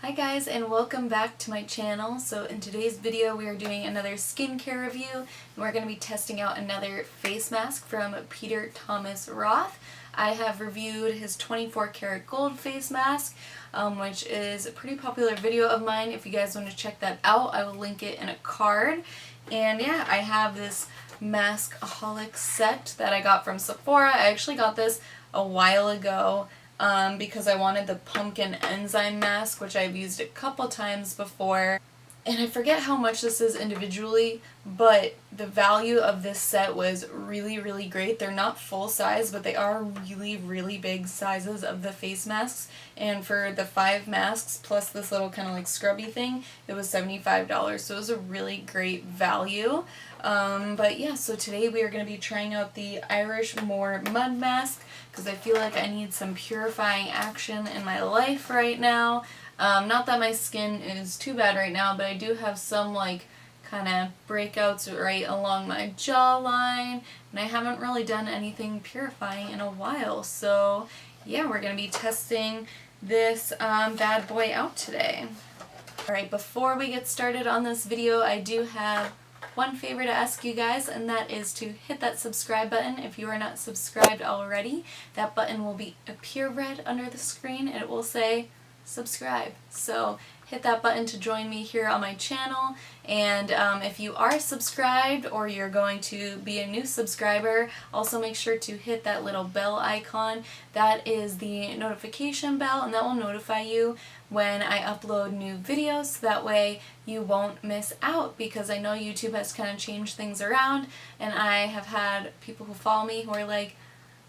Hi guys, and welcome back to my channel. So in today's video we are doing another skincare review, and we're going to be testing out another face mask from Peter Thomas Roth. I have reviewed his 24 karat gold face mask, which is a pretty popular video of mine. If you guys want to check that out, I will link it in a card. And yeah, I have this Maskaholic set that I got from Sephora. I actually got this a while ago because I wanted the pumpkin enzyme mask, which I've used a couple times before. And I forget how much this is individually, but the value of this set was really, really great. They're not full size, but they are really, really big sizes of the face masks. And for the 5 masks plus this little kind of like scrubby thing, it was $75. So it was a really great value. But yeah, so today we are going to be trying out the Irish Moor mud mask because I feel like I need some purifying action in my life right now. Not that my skin is too bad right now, but I do have some like kind of breakouts right along my jawline, and I haven't really done anything purifying in a while. So yeah, we're going to be testing this bad boy out today. Alright, before we get started on this video, I do have one favor to ask you guys, and that is to hit that subscribe button if you are not subscribed already. That button will appear red under the screen and it will say subscribe. So hit that button to join me here on my channel, and if you are subscribed or you're going to be a new subscriber, also make sure to hit that little bell icon. That is the notification bell, and that will notify you when I upload new videos, so that way you won't miss out, because I know YouTube has kind of changed things around, and I have had people who follow me who are like,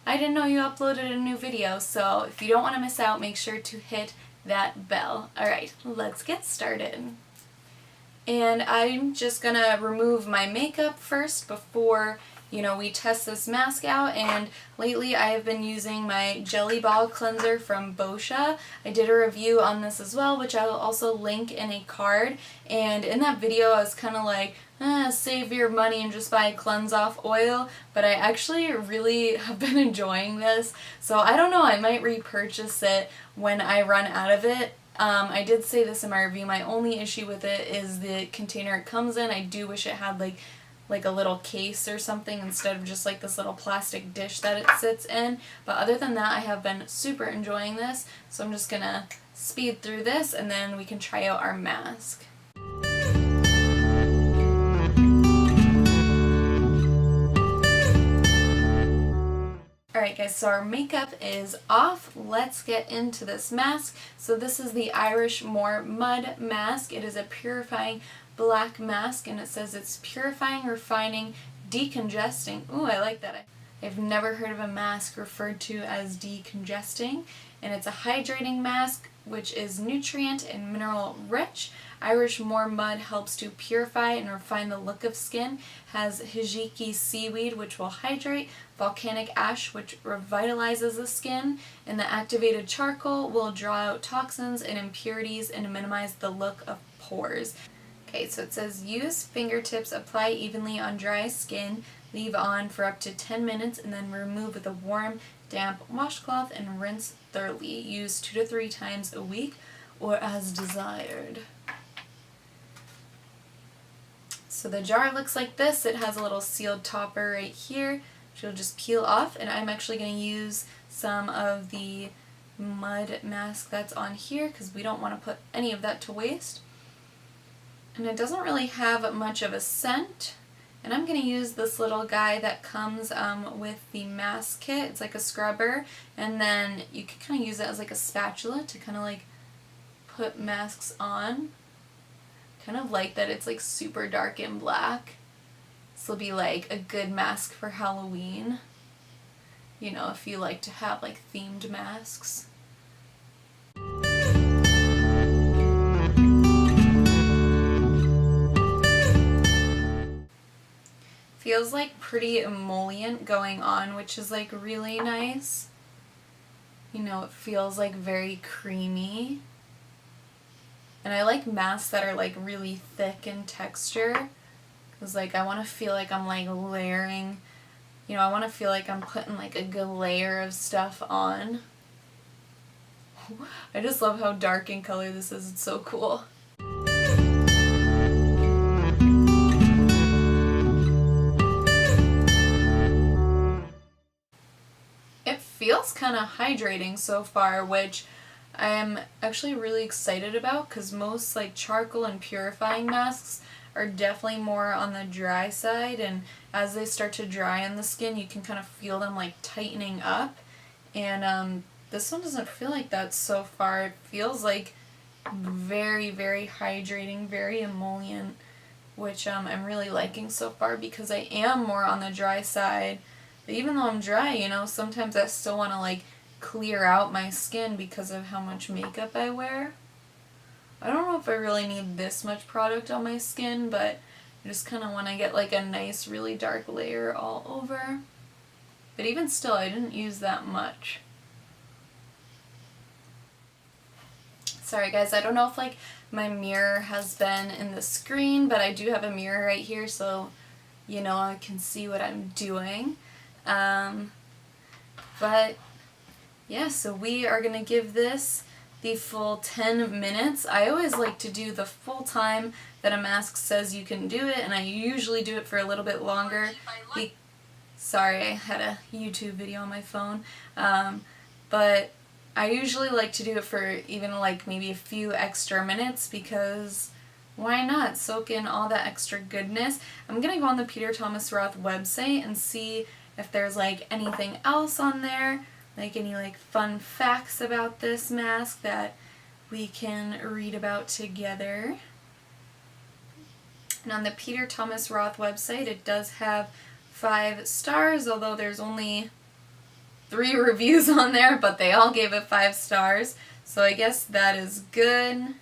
I didn't know you uploaded a new video. So if you don't want to miss out, make sure to hit that bell. Alright, let's get started. And I'm just gonna remove my makeup first before, we test this mask out. And lately I have been using my Jelly Ball cleanser from Boscia. I did a review on this as well, which I will also link in a card. And in that video I was kind of like, save your money and just buy cleanse off oil, but I actually really have been enjoying this, so I don't know, I might repurchase it when I run out of it. I did say this in my review, my only issue with it is the container it comes in. I do wish it had like a little case or something instead of just like this little plastic dish that it sits in, but other than that I have been super enjoying this, so I'm just gonna speed through this and then we can try out our mask. Alright guys, so our makeup is off. Let's get into this mask. So this is the Irish Moor Mud Mask. It is a purifying black mask, and it says it's purifying, refining, decongesting. Ooh, I like that. I've never heard of a mask referred to as decongesting. And it's a hydrating mask which is nutrient and mineral rich. Irish Moor Mud helps to purify and refine the look of skin, has hijiki seaweed which will hydrate, volcanic ash which revitalizes the skin, and the activated charcoal will draw out toxins and impurities and minimize the look of pores. Okay, so it says use fingertips, apply evenly on dry skin, leave on for up to 10 minutes, and then remove with a warm, damp washcloth and rinse thoroughly. Use 2 to 3 times a week or as desired. So the jar looks like this. It has a little sealed topper right here, which will just peel off, and I'm actually going to use some of the mud mask that's on here because we don't want to put any of that to waste. And it doesn't really have much of a scent. And I'm going to use this little guy that comes with the mask kit. It's like a scrubber, and then you can kind of use it as like a spatula to kind of like put masks on. Kind of like that it's like super dark and black. This will be like a good mask for Halloween. If you like to have like themed masks. Feels like pretty emollient going on, which is like really nice. It feels like very creamy. And I like masks that are like really thick in texture, because like I want to feel like I'm like layering, I want to feel like I'm putting like a good layer of stuff on. I just love how dark in color this is. It's so cool. It feels kind of hydrating so far, which I am actually really excited about because most like charcoal and purifying masks are definitely more on the dry side, and as they start to dry on the skin you can kind of feel them like tightening up, and this one doesn't feel like that so far. It feels like very, very hydrating, very emollient, which I'm really liking so far because I am more on the dry side. But even though I'm dry, you know, sometimes I still want to like clear out my skin because of how much makeup I wear. I don't know if I really need this much product on my skin, but I just kind of want to get like a nice, really dark layer all over. But even still, I didn't use that much. Sorry guys, I don't know if like my mirror has been in the screen, but I do have a mirror right here so you know I can see what I'm doing. But yeah, so we are going to give this the full 10 minutes. I always like to do the full time that a mask says you can do it, and I usually do it for a little bit longer. Sorry, I had a YouTube video on my phone. But I usually like to do it for even like maybe a few extra minutes because why not soak in all that extra goodness. I'm going to go on the Peter Thomas Roth website and see if there's like anything else on there, like any like fun facts about this mask that we can read about together. And on the Peter Thomas Roth website it does have 5 stars, although there's only 3 reviews on there, but they all gave it 5 stars, so I guess that is good.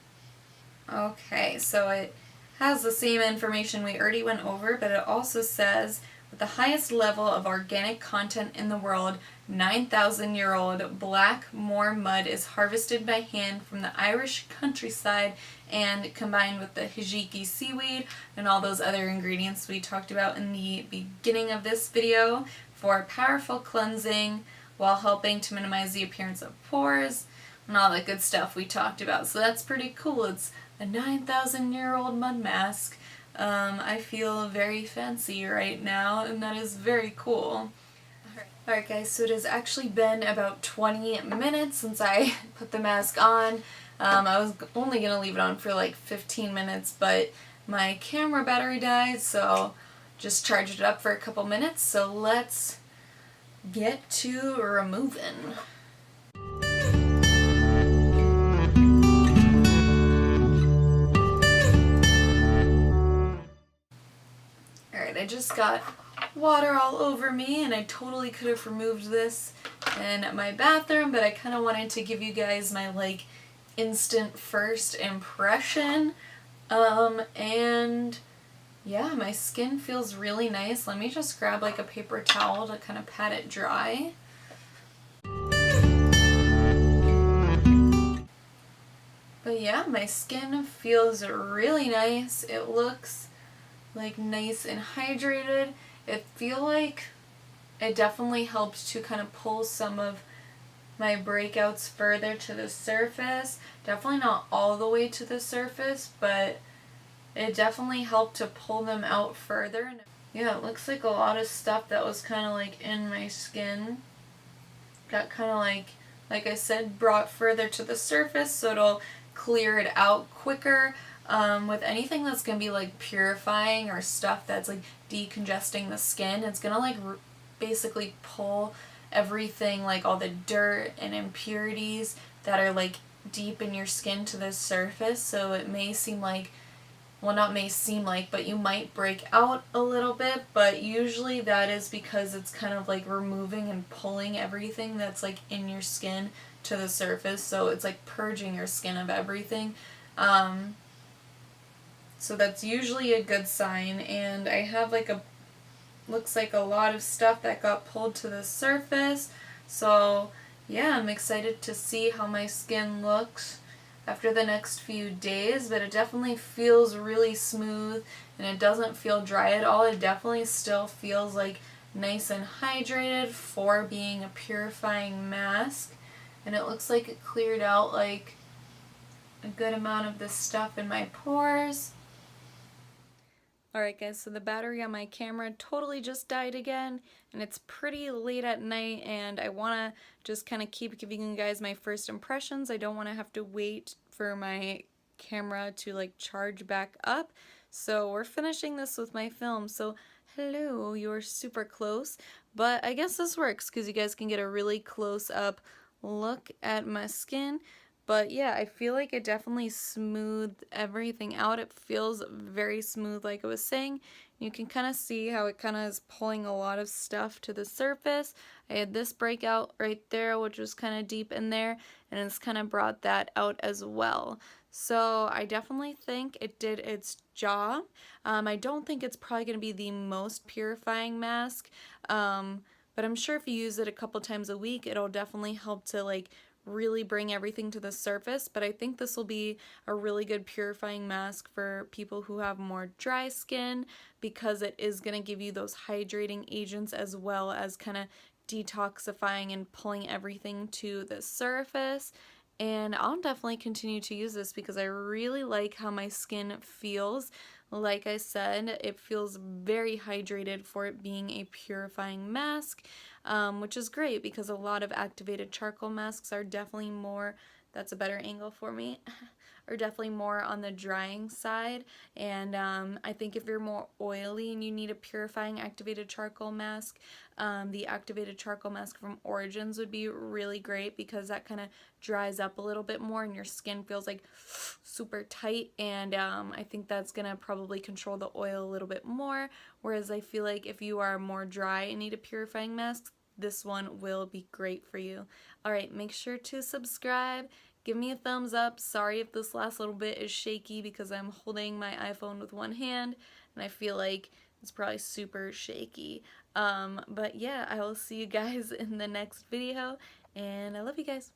Okay, so it has the same information we already went over, but it also says, with the highest level of organic content in the world, 9,000-year-old black Moor mud is harvested by hand from the Irish countryside and combined with the hijiki seaweed and all those other ingredients we talked about in the beginning of this video for powerful cleansing while helping to minimize the appearance of pores and all that good stuff we talked about. So that's pretty cool. It's a 9,000-year-old mud mask. I feel very fancy right now, and that is very cool. Alright guys, so it has actually been about 20 minutes since I put the mask on. I was only going to leave it on for like 15 minutes, but my camera battery died, so just charged it up for a couple minutes. So let's get to removing. Alright, I just got water all over me, and I totally could have removed this in my bathroom, but I kind of wanted to give you guys my like instant first impression. And yeah, my skin feels really nice. Let me just grab like a paper towel to kind of pat it dry. But yeah, my skin feels really nice. It looks like nice and hydrated. I feel like it definitely helped to kind of pull some of my breakouts further to the surface. Definitely not all the way to the surface, but it definitely helped to pull them out further. Yeah, it looks like a lot of stuff that was kind of like in my skin got kind of like I said, brought further to the surface, so it'll clear it out quicker. With anything that's going to be like purifying or stuff that's like decongesting the skin, it's going to like basically pull everything, like all the dirt and impurities that are like deep in your skin to the surface. So it may seem like, well, not may seem like, but you might break out a little bit, but usually that is because it's kind of like removing and pulling everything that's like in your skin to the surface. So it's like purging your skin of everything. So that's usually a good sign, and I have like looks like a lot of stuff that got pulled to the surface. So yeah, I'm excited to see how my skin looks after the next few days, but it definitely feels really smooth and it doesn't feel dry at all. It definitely still feels like nice and hydrated for being a purifying mask. and it looks like it cleared out like a good amount of the stuff in my pores. Alright guys, so the battery on my camera totally just died again, and it's pretty late at night, and I want to just kind of keep giving you guys my first impressions. I don't want to have to wait for my camera to like charge back up. So we're finishing this with my film. So hello, you're super close, but I guess this works because you guys can get a really close up look at my skin. But yeah, I feel like it definitely smoothed everything out. It feels very smooth, like I was saying. You can kind of see how it kind of is pulling a lot of stuff to the surface. I had this breakout right there, which was kind of deep in there, and it's kind of brought that out as well. So I definitely think it did its job. I don't think it's probably going to be the most purifying mask, but I'm sure if you use it a couple times a week, it'll definitely help to like really bring everything to the surface. But I think this will be a really good purifying mask for people who have more dry skin, because it is going to give you those hydrating agents as well as kind of detoxifying and pulling everything to the surface. And I'll definitely continue to use this because I really like how my skin feels. Like I said, it feels very hydrated for it being a purifying mask, which is great because a lot of activated charcoal masks are definitely more, that's a better angle for me, are definitely more on the drying side. And I think if you're more oily and you need a purifying activated charcoal mask, the activated charcoal mask from Origins would be really great because that kind of dries up a little bit more and your skin feels like super tight, and I think that's gonna probably control the oil a little bit more, whereas I feel like if you are more dry and need a purifying mask, this one will be great for you. Alright, make sure to subscribe. Give me a thumbs up. Sorry if this last little bit is shaky because I'm holding my iPhone with one hand and I feel like it's probably super shaky. But yeah, I will see you guys in the next video, and I love you guys.